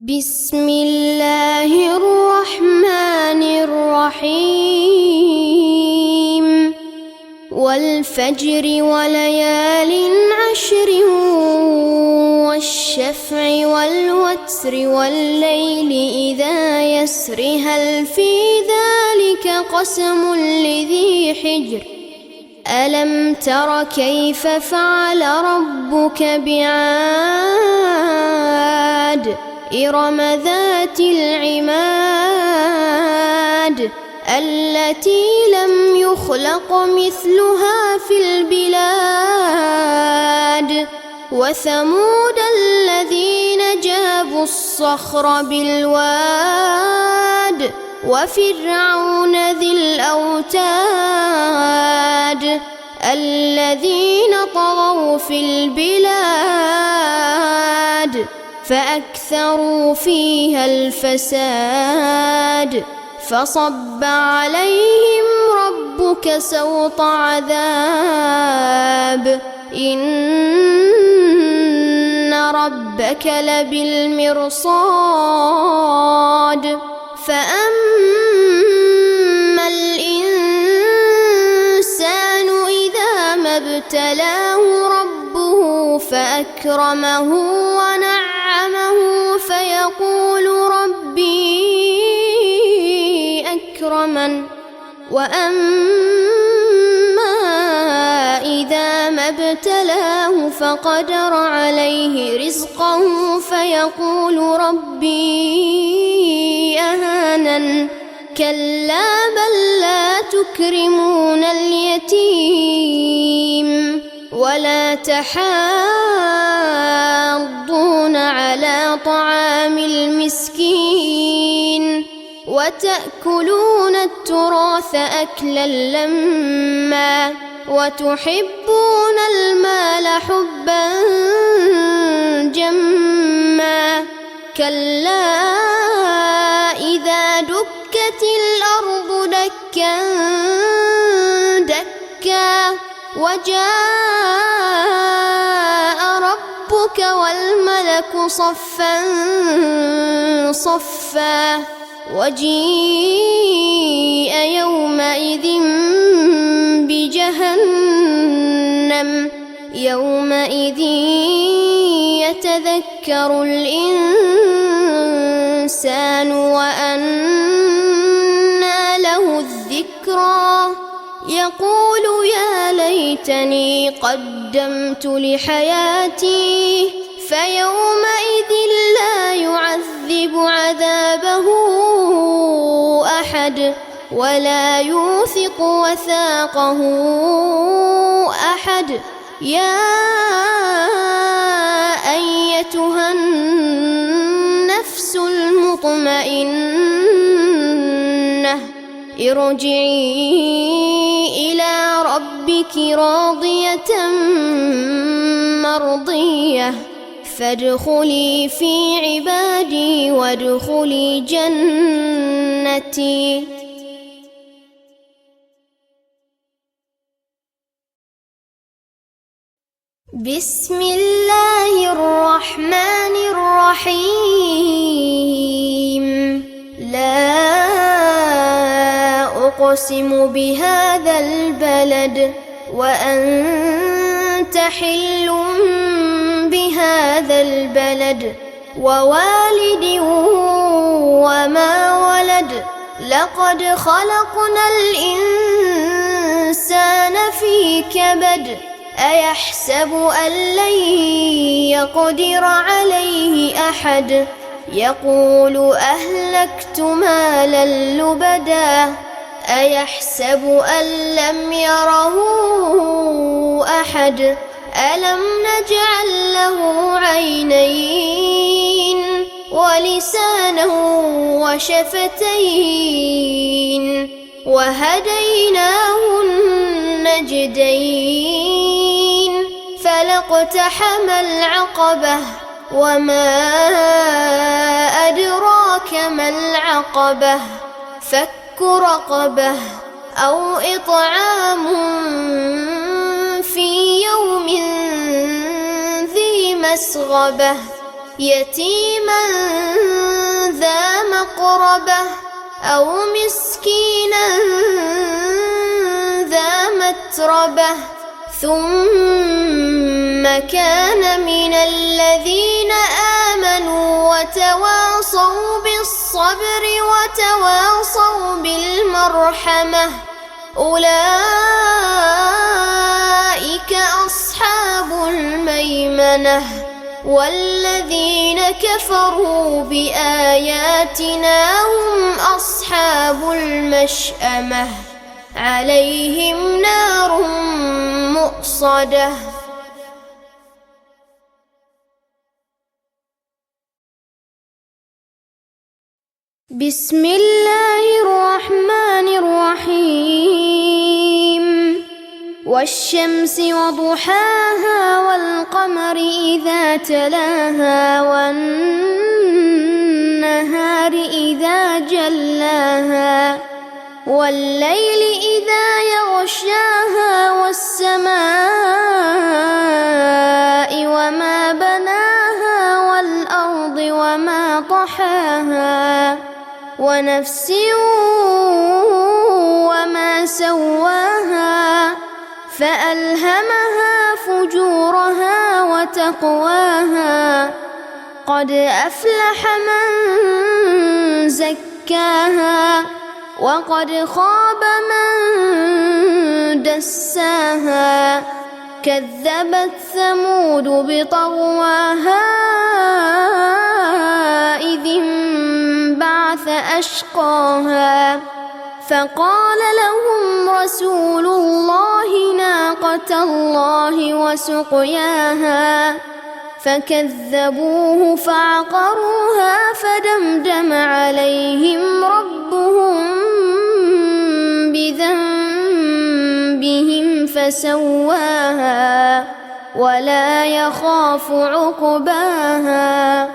بسم الله الرحمن الرحيم والفجر وليال عشر والشفع والوتر والليل إذا يسر هل في ذلك قسم لذي حجر ألم تر كيف فعل ربك بعاد إرم ذات العماد التي لم يخلق مثلها في البلاد وثمود الذين جابوا الصخر بالواد وفرعون ذي الأوتاد الذين طغوا في البلاد فأكثروا فيها الفساد فصب عليهم ربك سوط عذاب إن ربك لبالمرصاد فأما الإنسان إذا ما ابتلاه ربه فأكرمه ونعمه فيقول ربي أكرمن وأما إذا ما ابتلاه فقدر عليه رزقه فيقول ربي أهانن كلا بل لا تكرمون اليتيم ولا تحاضون على طعام المسكين وتأكلون التراث أكلا لما وتحبون المال حبا جما كلا إذا دكت الأرض دكا دكا وجاء ربك والملك صفا صفا وجيء يومئذ بجهنم يومئذ يتذكر الإنسان وأنى له الذكرى يقول يا ليتني قدمت لحياتي فيومئذ لا يعذب عذابه أحد ولا يوثق وثاقه أحد يا أيتها النفس المطمئنة ارجعي إلى ربك راضية مرضية فادخلي في عبادي وادخلي جنتي. بسم الله الرحمن الرحيم لا أقسم بهذا البلد وأنت حل بهذا البلد ووالد وما ولد لقد خلقنا الإنسان في كبد أيحسب أن لن يقدر عليه أحد يقول أهلكت مالا لبدا أيحسب أن لم يره أحد ألم نجعل له عينين ولسانا وشفتين وهديناه النجدين فلاقتحم العقبة وما أدراك ما العقبة فك رقبة أو إطعام في يوم ذي مسغبة يتيما مسغبة أو مسكينا ذا متربة ثم كان من الذين آمنوا وتواصوا بالصبر وتواصوا بالمرحمة أولئك أصحاب الميمنة والذين كفروا بآياتنا هم أصحاب المشأمة عليهم نار مؤصدة. بسم الله الرحمن الرحيم والشمس وضحاها والقمر إذا تلاها والنهار إذا جلاها والليل إذا يغشاها والسماء وما بناها والأرض وما طحاها ونفس وما سواها فألهمها فجورها وتقواها قد أفلح من زكاها وقد خاب من دساها كذبت ثمود بطغواها إذ انبعث أشقاها فقال لهم رسول الله ناقة الله وسقياها فكذبوه فعقروها فدمدم عليهم ربهم بذنبهم فسواها ولا يخاف عقباها.